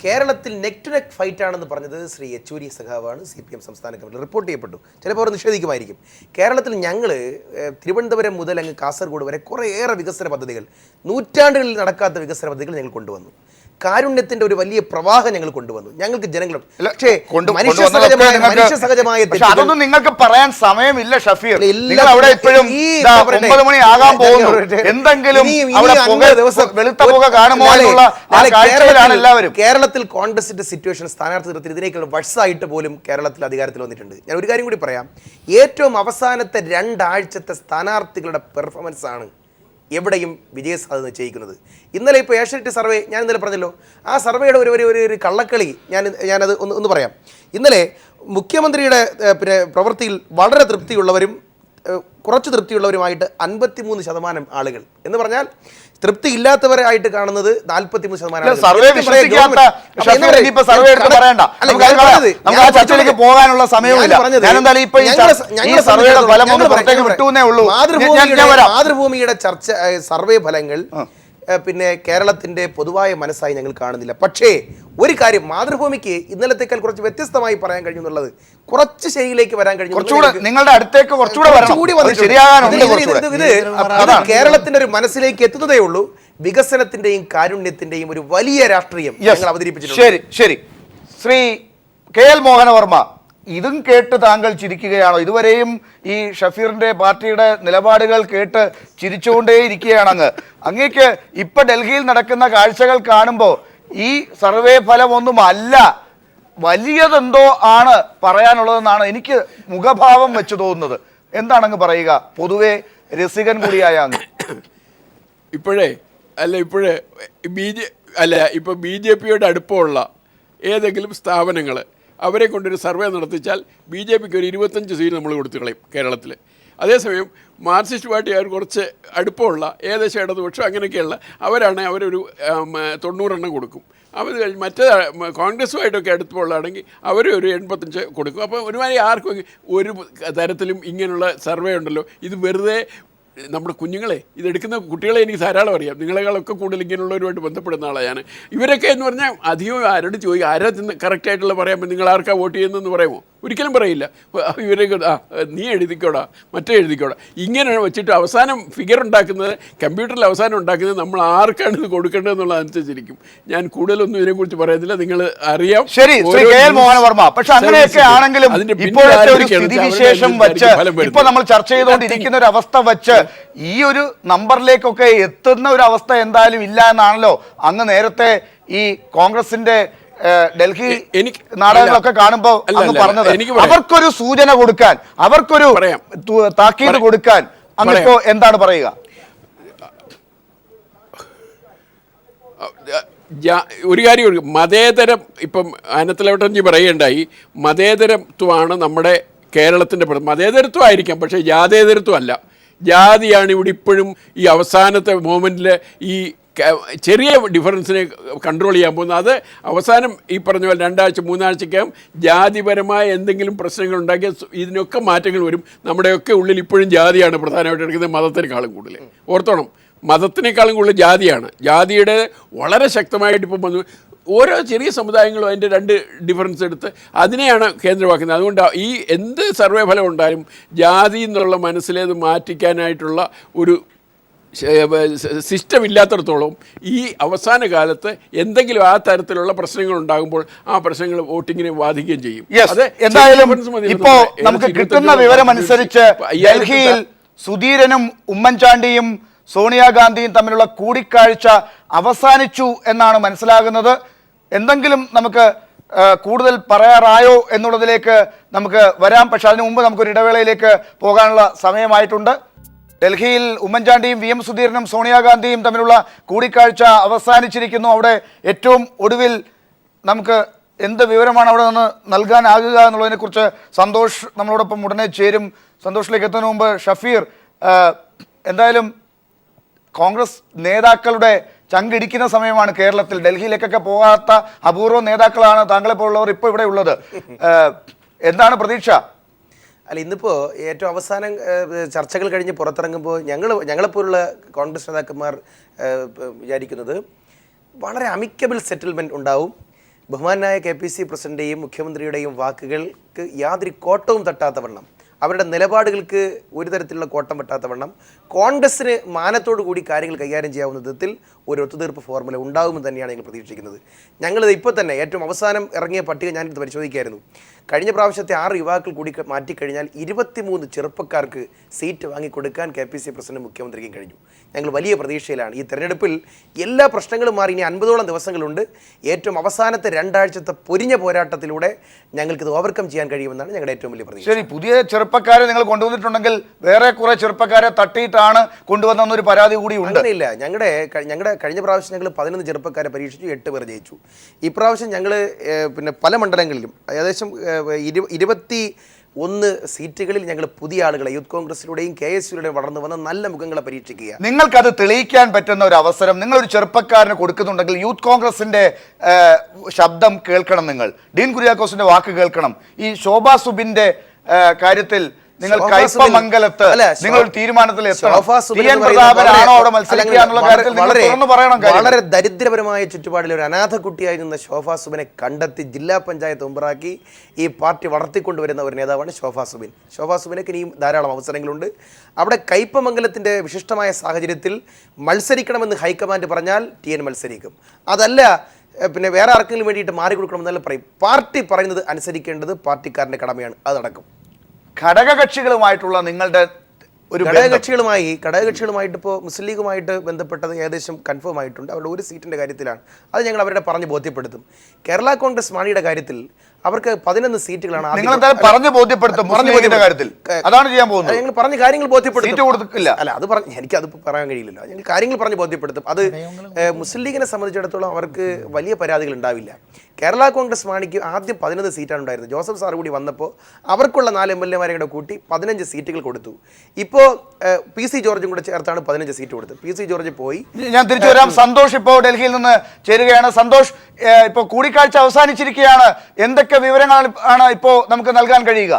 കേരളത്തിൽ നെക്ക് ടു നെക്ക് ഫൈറ്റ് ആണെന്ന് പറഞ്ഞത് ശ്രീ യെച്ചൂരി സഖാവാണ്, CPM സംസ്ഥാന കമ്മിറ്റി റിപ്പോർട്ട് ചെയ്യപ്പെട്ടു. ചിലപ്പോൾ അവർ നിഷേധിക്കുമായിരിക്കും. കേരളത്തിൽ ഞങ്ങൾ തിരുവനന്തപുരം മുതൽ അങ്ങ് കാസർഗോഡ് വരെ കുറേയേറെ വികസന പദ്ധതികൾ, നൂറ്റാണ്ടുകളിൽ നടക്കാത്ത വികസന പദ്ധതികൾ ഞങ്ങൾ കൊണ്ടുവന്നു. കാരുണ്യത്തിന്റെ ഒരു വലിയ പ്രവാഹം ഞങ്ങൾ കൊണ്ടുവന്നു. ഞങ്ങൾക്ക് ജനങ്ങൾ പക്ഷേ മനുഷ്യ സഹജമായ അതൊന്നും നിങ്ങൾക്ക് പറയാൻ സമയമില്ല ഷഫീർ. നിങ്ങൾ അവിടെ ഇപ്പോഴും 9 മണി ആകാൻ പോകുന്നു, എന്തെങ്കിലും വെളുത്ത പുക കാണുമ്പോഴുള്ള എല്ലാവരും. കേരളത്തിൽ കോൺഗ്രസിന്റെ സിറ്റുവേഷൻ സ്ഥാനാർത്ഥി നിർത്തി ഇതിനേക്കാൾ വർഷമായിട്ട് പോലും കേരളത്തിൽ അധികാരത്തിൽ വന്നിട്ടുണ്ട്. ഞാൻ ഒരു കാര്യം കൂടി പറയാം, ഏറ്റവും അവസാനത്തെ 2 ആഴ്ചത്തെ സ്ഥാനാർത്ഥികളുടെ പെർഫോമൻസ് ആണ് എവിടെയും വിജയസാധ്യത നിശ്ചയിക്കുന്നത്. ഇന്നലെ ഇപ്പോൾ ഏഷ്യാനെറ്റ് സർവേ ഞാൻ ഇന്നലെ പറഞ്ഞല്ലോ, ആ സർവേയുടെ ഒരു കള്ളക്കളി ഞാനത് ഒന്ന് പറയാം. ഇന്നലെ മുഖ്യമന്ത്രിയുടെ പ്രവൃത്തിയിൽ വളരെ തൃപ്തിയുള്ളവരും കുറച്ച് തൃപ്തിയുള്ളവരുമായിട്ട് 53% ആളുകൾ എന്ന് പറഞ്ഞാൽ തൃപ്തി ഇല്ലാത്തവരായിട്ട് കാണുന്നത് 43%. പോകാനുള്ള സമയമില്ല. മാതൃഭൂമിയുടെ ചർച്ച സർവേ ഫലങ്ങൾ പിന്നെ കേരളത്തിന്റെ പൊതുവായ മനസ്സായി ഞങ്ങൾ കാണുന്നില്ല. പക്ഷേ ഒരു കാര്യം, മാതൃഭൂമിക്ക് ഇന്നലത്തേക്കാൾ കുറച്ച് വ്യത്യസ്തമായി പറയാൻ കഴിഞ്ഞു എന്നുള്ളത്, കുറച്ച് ശരിയിലേക്ക് വരാൻ കഴിഞ്ഞു. നിങ്ങളുടെ അടുത്തേക്ക് ഇത് കേരളത്തിന്റെ ഒരു മനസ്സിലേക്ക് എത്തുന്നതേ ഉള്ളൂ. വികസനത്തിന്റെയും കാരുണ്യത്തിന്റെയും ഒരു വലിയ രാഷ്ട്രീയം ഞങ്ങൾ അവതരിപ്പിച്ചിട്ടുണ്ട്. ശരി ശരി. ശ്രീ KL മോഹനവർമ്മ, ഇതും കേട്ട് താങ്കൾ ചിരിക്കുകയാണോ? ഇതുവരെയും ഈ ഷഫീറിന്റെ പാർട്ടിയുടെ നിലപാടുകൾ കേട്ട് ചിരിച്ചുകൊണ്ടേ ഇരിക്കുകയാണ് അങ്ങ്. അങ്ങേക്ക് ഇപ്പൊ ഡൽഹിയിൽ നടക്കുന്ന കാഴ്ചകൾ കാണുമ്പോൾ ഈ സർവേ ഫലമൊന്നും അല്ല, വലിയതെന്തോ ആണ് പറയാനുള്ളതെന്നാണ് എനിക്ക് മുഖഭാവം വെച്ച് തോന്നുന്നത്. എന്താണ് അങ്ങ് പറയുക, പൊതുവെ രസികൻ കൂടിയായ അങ്ങ്? ഇപ്പോഴേ ഇപ്പോൾ BJPയുടെ അടുപ്പമുള്ള ഏതെങ്കിലും സ്ഥാപനങ്ങൾ അവരെ കൊണ്ടൊരു സർവേ നടത്തിച്ചാൽ BJPക്ക് ഒരു 25 സീറ്റ് നമ്മൾ കൊടുത്തു കളയും കേരളത്തിൽ. അതേസമയം മാർക്സിസ്റ്റ് പാർട്ടി അവർ കുറച്ച് അടുപ്പമുള്ള ഏകദേശം ഇടതുപക്ഷം അങ്ങനെയൊക്കെയുള്ള അവരൊരു 90 കൊടുക്കും. അവർ കഴിഞ്ഞ് മറ്റേ കോൺഗ്രസുമായിട്ടൊക്കെ അടുപ്പമുള്ളതാണെങ്കിൽ അവർ ഒരു 85 കൊടുക്കും. അപ്പോൾ ഒരുമാതിരി ആർക്കും ഒരു തരത്തിലും ഇങ്ങനെയുള്ള സർവേ ഉണ്ടല്ലോ, ഇത് വെറുതെ നമ്മുടെ കുഞ്ഞുങ്ങളെ ഇതെടുക്കുന്ന കുട്ടികളെ എനിക്ക് ധാരാളം അറിയാം. നിങ്ങളെക്കാളൊക്കെ കൂടുതൽ ഇങ്ങനെയുള്ളവരുമായിട്ട് ബന്ധപ്പെടുന്ന ആളാണ് ഞാൻ. ഇവരൊക്കെ എന്ന് പറഞ്ഞാൽ അധികം ആരോട് ചോദിക്കും, ആരാ കറക്റ്റായിട്ടുള്ള പറയാൻ നിങ്ങൾ ആർക്കാ വോട്ട് ചെയ്യുന്നതെന്ന് പറയുമോ? ഒരിക്കലും പറയില്ല. ഇവരൊക്കെ നീ എഴുതിക്കോടാ, മറ്റേ എഴുതിക്കോടാ, ഇങ്ങനെ വെച്ചിട്ട് അവസാനം ഫിഗർ ഉണ്ടാക്കുന്നത്, കമ്പ്യൂട്ടറിൽ അവസാനം ഉണ്ടാക്കുന്നത് നമ്മൾ ആർക്കാണ് ഇത് കൊടുക്കേണ്ടതെന്നുള്ളതനുസരിച്ചിരിക്കും. ഞാൻ കൂടുതലൊന്നും ഇതിനെക്കുറിച്ച് പറയുന്നില്ല, നിങ്ങൾ അറിയാം. ശരി, KL മോഹനവർമ്മ, പക്ഷെ അങ്ങനെയൊക്കെ ആണെങ്കിലും ഇപ്പോഴത്തെ ഒരു സ്ഥിതിവിശേഷം വെച്ച് ഇപ്പൊ നമ്മൾ ചർച്ച ചെയ്തുകൊണ്ടിരിക്കുന്ന ഒരു അവസ്ഥ വെച്ച് ഈ ഒരു നമ്പറിലേക്കൊക്കെ എത്തുന്ന ഒരു അവസ്ഥ എന്തായാലും ഇല്ല എന്നാണല്ലോ അങ്ങ് നേരത്തെ ഈ കോൺഗ്രസിന്റെ ഡൽഹി നാടകങ്ങളൊക്കെ കാണുമ്പോൾ അങ്ങ് പറഞ്ഞത്. അവർക്കൊരു സൂചന കൊടുക്കാൻ, അവർക്കൊരു താക്കീത് കൊടുക്കാൻ അങ്ങിപ്പോ എന്താണ് പറയുക? ഒരു കാര്യം, മതേതരം, ഇപ്പം അനന്തലവട്ടൻജി പറയുകയുണ്ടായി, മതേതരത്വമാണ് നമ്മുടെ കേരളത്തിൻ്റെ മതേതരത്വമായിരിക്കാം, പക്ഷേ ജാതേതരത്വം അല്ല. ജാതിയാണ് ഇവിടെ ഇപ്പോഴും ഈ അവസാനത്തെ മൂമെൻറ്റിൽ ഈ ചെറിയ ഡിഫറൻസിനെ കൺട്രോൾ ചെയ്യാൻ പോകുന്നത്. അത് അവസാനം ഈ പറഞ്ഞ പോലെ 2 ആഴ്ച 3 ആഴ്ചക്കകം ജാതിപരമായ എന്തെങ്കിലും പ്രശ്നങ്ങൾ ഉണ്ടാക്കിയ ഇതിനൊക്കെ മാറ്റങ്ങൾ വരും. നമ്മുടെയൊക്കെ ഉള്ളിൽ ഇപ്പോഴും ജാതിയാണ് പ്രധാനമായിട്ട് എടുക്കുന്നത്, മതത്തിനേക്കാളും കൂടുതൽ. ഓർത്തോണം, മതത്തിനേക്കാളും കൂടുതൽ ജാതിയാണ്. ജാതിയുടെ വളരെ ശക്തമായിട്ട് ഇപ്പം വന്നു. ഓരോ ചെറിയ സമുദായങ്ങളും അതിൻ്റെ 2 ഡിഫറൻസ് എടുത്ത് അതിനെയാണ് കേന്ദ്രമാക്കുന്നത്. അതുകൊണ്ട് ഈ എന്ത് സർവേ ഫലം ഉണ്ടായാലും ജാതി എന്നുള്ള മനസ്സിലേത് മാറ്റിക്കാനായിട്ടുള്ള ഒരു സിസ്റ്റം ഇല്ലാത്തടത്തോളം ഈ അവസാന കാലത്ത് എന്തെങ്കിലും ആ തരത്തിലുള്ള പ്രശ്നങ്ങൾ ഉണ്ടാകുമ്പോൾ ആ പ്രശ്നങ്ങൾ വോട്ടിങ്ങിനെ ബാധിക്കുകയും ചെയ്യും. എന്തായാലും ഇപ്പോ നമുക്ക് കിട്ടുന്ന വിവരമനുസരിച്ച് ഡൽഹിയിൽ സുധീരനും ഉമ്മൻചാണ്ടിയും സോണിയാഗാന്ധിയും തമ്മിലുള്ള കൂടിക്കാഴ്ച അവസാനിച്ചു എന്നാണ് മനസ്സിലാകുന്നത്. എന്തെങ്കിലും നമുക്ക് കൂടുതൽ പറയാറായോ എന്നുള്ളതിലേക്ക് നമുക്ക് വരാം. പക്ഷെ അതിനു മുമ്പ് നമുക്കൊരു ഇടവേളയിലേക്ക് പോകാനുള്ള സമയമായിട്ടുണ്ട്. ഡൽഹിയിൽ ഉമ്മൻചാണ്ടിയും VM സുധീരനും സോണിയാഗാന്ധിയും തമ്മിലുള്ള കൂടിക്കാഴ്ച അവസാനിച്ചിരിക്കുന്നു. അവിടെ ഏറ്റവും ഒടുവിൽ നമുക്ക് എന്ത് വിവരമാണ് അവിടെ നിന്ന് നൽകാനാകുക എന്നുള്ളതിനെക്കുറിച്ച് സന്തോഷ് നമ്മളോടൊപ്പം ഉടനെ ചേരും. സന്തോഷിലേക്ക് എത്തുന്നതിന് മുമ്പ് ഷഫീർ, എന്തായാലും കോൺഗ്രസ് നേതാക്കളുടെ ചങ്കിടിക്കുന്ന സമയമാണ് കേരളത്തിൽ. ഡൽഹിയിലേക്കൊക്കെ പോകാത്ത അപൂർവ നേതാക്കളാണ് താങ്കളെ പോലുള്ളവർ ഇപ്പോൾ ഇവിടെ ഉള്ളത്. എന്താണ് പ്രതീക്ഷ? അല്ല, ഇന്നിപ്പോൾ ഏറ്റവും അവസാനം ചർച്ചകൾ കഴിഞ്ഞ് പുറത്തിറങ്ങുമ്പോൾ ഞങ്ങളെപ്പോലുള്ള കോൺഗ്രസ് നേതാക്കന്മാർ വിചാരിക്കുന്നത് വളരെ അമിക്കബിൾ സെറ്റിൽമെൻറ്റ് ഉണ്ടാവും. ബഹുമാനായ KPC പ്രസിഡന്റിൻ്റെയും മുഖ്യമന്ത്രിയുടെയും വാക്കുകൾക്ക് യാതൊരു കോട്ടവും തട്ടാത്ത വണ്ണം, അവരുടെ നിലപാടുകൾക്ക് ഒരു തരത്തിലുള്ള കോട്ടം വെട്ടാത്ത വണ്ണം കോൺഗ്രസിന് മാനത്തോടു കൂടി കാര്യങ്ങൾ കൈകാര്യം ചെയ്യാവുന്ന വിധത്തിൽ ഒരു ഒത്തുതീർപ്പ് ഫോർമുല ഉണ്ടാകുമെന്ന് തന്നെയാണ് ഞങ്ങൾ പ്രതീക്ഷിക്കുന്നത്. ഞങ്ങളിത് ഇപ്പോൾ തന്നെ ഏറ്റവും അവസാനം ഇറങ്ങിയ പട്ടിക ഞാനിത് പരിശോധിക്കുകയായിരുന്നു. കഴിഞ്ഞ പ്രാവശ്യത്തെ 6 യുവാക്കൾ കൂടി മാറ്റിക്കഴിഞ്ഞാൽ 23 ചെറുപ്പക്കാർക്ക് സീറ്റ് വാങ്ങിക്കൊടുക്കാൻ KPC പ്രസിഡന്റ് മുഖ്യമന്ത്രിക്കും കഴിഞ്ഞു. ഞങ്ങൾ വലിയ പ്രതീക്ഷയിലാണ്. ഈ തെരഞ്ഞെടുപ്പിൽ എല്ലാ പ്രശ്നങ്ങളും മാറി ഇനി 50ഓളം ദിവസങ്ങളുണ്ട്. ഏറ്റവും അവസാനത്തെ 2 ആഴ്ചത്തെ പൊരിഞ്ഞ പോരാട്ടത്തിലൂടെ ഞങ്ങൾക്കിത് ഓവർകം ചെയ്യാൻ കഴിയുമെന്നാണ് ഞങ്ങളുടെ ഏറ്റവും വലിയ പ്രതീക്ഷ. ശരി, പുതിയ ചെറുപ്പക്കാരെ നിങ്ങൾ കൊണ്ടുവന്നിട്ടുണ്ടെങ്കിൽ വേറെ കുറെ ചെറുപ്പക്കാരെ തട്ടിയിട്ടാണ് കൊണ്ടുവന്നൊരു പരാതി കൂടി ഉണ്ട്. അങ്ങനെയില്ല. ഞങ്ങളുടെ കഴിഞ്ഞ പ്രാവശ്യം ഞങ്ങൾ 11 ചെറുപ്പക്കാരെ പരീക്ഷിച്ചു, 8 പേർ ജയിച്ചു. ഇപ്രാവശ്യം ഞങ്ങൾ പിന്നെ പല മണ്ഡലങ്ങളിലും ഏകദേശം 21 സീറ്റുകളിൽ ഞങ്ങൾ പുതിയ ആളുകളെ യൂത്ത് കോൺഗ്രസിലൂടെയും KSUലൂടെയും വളർന്നു വന്ന നല്ല മുഖങ്ങളെ പരീക്ഷിക്കുക. നിങ്ങൾക്കത് തെളിയിക്കാൻ പറ്റുന്ന ഒരു അവസരം നിങ്ങളൊരു ചെറുപ്പക്കാരന് കൊടുക്കുന്നുണ്ടെങ്കിൽ യൂത്ത് കോൺഗ്രസിന്റെ ശബ്ദം കേൾക്കണം. നിങ്ങൾ ഡീൻ കുര്യാക്കോസിന്റെ വാക്ക് കേൾക്കണം. ഈ ശോഭാ സുബിന്റെ കാര്യത്തിൽ നിങ്ങൾ കയ്പമംഗലത്ത് നിങ്ങൾ ഒരു തീരുമാനത്തിൽ വളരെ ദരിദ്രപരമായ ചുറ്റുപാടിൽ ഒരു അനാഥ കുട്ടിയായി നിന്ന ശോഭാ സുബിനെ കണ്ടെത്തി ജില്ലാ പഞ്ചായത്ത് മെമ്പറാക്കി ഈ പാർട്ടി വളർത്തിക്കൊണ്ടുവരുന്ന ഒരു നേതാവാണ് ശോഭാ സുബിൻ. ശോഭാ സുബിനൊക്കെ ഇനിയും ധാരാളം അവസരങ്ങളുണ്ട്. അവിടെ കയ്പമംഗലത്തിൻ്റെ വിശിഷ്ടമായ സാഹചര്യത്തിൽ മത്സരിക്കണമെന്ന് ഹൈക്കമാൻഡ് പറഞ്ഞാൽ TN മത്സരിക്കും. അതല്ല പിന്നെ വേറെ ആർക്കെങ്കിലും വേണ്ടിയിട്ട് മാറി കൊടുക്കണമെന്നല്ല പറയും. പാർട്ടി പറയുന്നത് അനുസരിക്കേണ്ടത് പാർട്ടിക്കാരൻ്റെ കടമയാണ്. അത് നടക്കും. ഘടകകക്ഷികളുമായിട്ടുള്ള നിങ്ങളുടെ ഒരു ഘടകകക്ഷികളുമായിട്ട് ഇപ്പോൾ മുസ്ലിം ലീഗുമായിട്ട് ബന്ധപ്പെട്ടത് ഏകദേശം കൺഫേം ആയിട്ടുണ്ട്. അവരുടെ ഒരു സീറ്റിൻ്റെ കാര്യത്തിലാണ്. അത് ഞങ്ങൾ അവരുടെ പറഞ്ഞ് ബോധ്യപ്പെടുത്തും. കേരള കോൺഗ്രസ് മാണിയുടെ കാര്യത്തിൽ അവർക്ക് 11 സീറ്റുകളാണ്. പറഞ്ഞു ബോധ്യപ്പെടുത്തും. അതാണ് ചെയ്യാൻ പോകുന്നത്. ഞങ്ങൾ പറഞ്ഞ കാര്യങ്ങൾ ബോധ്യപ്പെടുത്തില്ല. അല്ല, അത് എനിക്കത് പറയാൻ കഴിയില്ലല്ലോ. ഞങ്ങൾ കാര്യങ്ങൾ പറഞ്ഞ് ബോധ്യപ്പെടുത്തും. അത് മുസ്ലിം ലീഗിനെ സംബന്ധിച്ചിടത്തോളം അവർക്ക് വലിയ പരാതികൾ ഉണ്ടാവില്ല. കേരള കോൺഗ്രസ് മാണിക്ക് ആദ്യം 11 സീറ്റാണ് ഉണ്ടായിരുന്നത്. ജോസഫ് സാർ കൂടി വന്നപ്പോൾ അവർക്കുള്ള 4 MLA-മാരെ കൂടെ കൂട്ടി 15 സീറ്റുകൾ കൊടുത്തു. ഇപ്പോൾ PC ജോർജും കൂടെ ചേർത്താണ് 15 സീറ്റ് കൊടുത്തത്. PC ജോർജ് പോയി. ഞാൻ തിരിച്ചു വരാം. സന്തോഷ് ഇപ്പോൾ ഡൽഹിയിൽ നിന്ന് ചേരുകയാണ്. സന്തോഷ്, ഇപ്പോൾ കൂടിക്കാഴ്ച അവസാനിച്ചിരിക്കുകയാണ്. എന്തൊക്കെ വിവരങ്ങൾ ആണ് ഇപ്പോൾ നമുക്ക് നൽകാൻ കഴിയുക?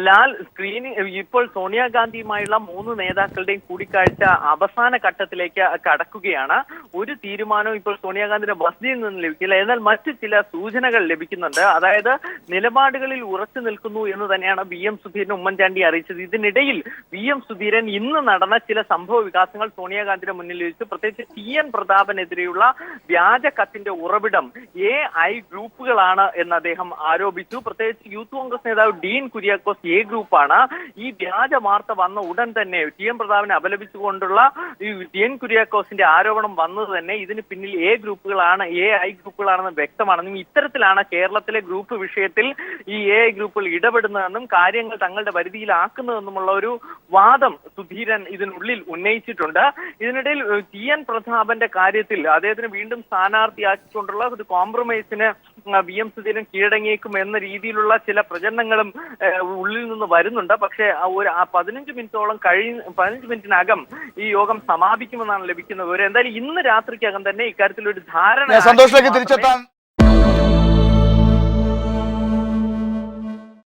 ലാൽ, സ്ക്രീനിങ് ഇപ്പോൾ സോണിയാഗാന്ധിയുമായുള്ള 3 നേതാക്കളുടെയും കൂടിക്കാഴ്ച അവസാന ഘട്ടത്തിലേക്ക് കടക്കുകയാണ്. ഒരു തീരുമാനവും ഇപ്പോൾ സോണിയാഗാന്ധിയുടെ വസതിയിൽ നിന്ന് ലഭിക്കില്ല. എന്നാൽ മറ്റ് ചില സൂചനകൾ ലഭിക്കുന്നുണ്ട്. അതായത് നിലപാടുകളിൽ ഉറച്ചു നിൽക്കുന്നു എന്ന് തന്നെയാണ് VM സുധീരൻ ഉമ്മൻചാണ്ടി അറിയിച്ചത്. ഇതിനിടയിൽ VM സുധീരൻ ഇന്ന് നടന്ന ചില സംഭവ വികാസങ്ങൾ സോണിയാഗാന്ധിയുടെ മുന്നിൽ വെച്ച് പ്രത്യേകിച്ച് TN പ്രതാപനെതിരെയുള്ള വ്യാജ കത്തിന്റെ ഉറവിടം AI ഗ്രൂപ്പുകളാണ് എന്ന് അദ്ദേഹം ആരോപിച്ചു. പ്രത്യേകിച്ച് യൂത്ത് കോൺഗ്രസ് നേതാവ് ഡീൻ കുര്യാക്കോസ് A ഗ്രൂപ്പാണ്. ഈ വ്യാജ വാർത്ത വന്ന ഉടൻ തന്നെ TN പ്രതാപനെ അപലപിച്ചുകൊണ്ടുള്ള ഈ TN കുര്യാക്കോസിന്റെ ആരോപണം വന്നത് തന്നെ ഇതിന് പിന്നിൽ AI ഗ്രൂപ്പുകളാണെന്ന് വ്യക്തമാണെന്നും ഇത്തരത്തിലാണ് കേരളത്തിലെ ഗ്രൂപ്പ് വിഷയത്തിൽ ഈ AI ഗ്രൂപ്പുകൾ ഇടപെടുന്നതെന്നും കാര്യങ്ങൾ തങ്ങളുടെ പരിധിയിലാക്കുന്നതെന്നുമുള്ള ഒരു വാദം സുധീരൻ ഇതിനുള്ളിൽ ഉന്നയിച്ചിട്ടുണ്ട്. ഇതിനിടയിൽ TN പ്രതാപന്റെ കാര്യത്തിൽ അദ്ദേഹത്തിന് വീണ്ടും സ്ഥാനാർത്ഥിയാക്കിക്കൊണ്ടുള്ള ഒരു കോംപ്രമൈസിന് VM സുധീരൻ കീഴടങ്ങിയേക്കും എന്ന രീതിയിലുള്ള ചില പ്രചരണങ്ങളും ഉള്ളിൽ നിന്ന് വരുന്നുണ്ട്. പക്ഷേ 15 മിനിറ്റിനകം ഈ യോഗം സമാപിക്കുമെന്നാണ് ലഭിക്കുന്ന വിവരം. എന്തായാലും ഇന്ന് രാത്രിക്കകം തന്നെ ഇക്കാര്യത്തിൽ ഒരു ധാരണ സന്തോഷത്തിലേക്ക് തിരിച്ചെത്താൻ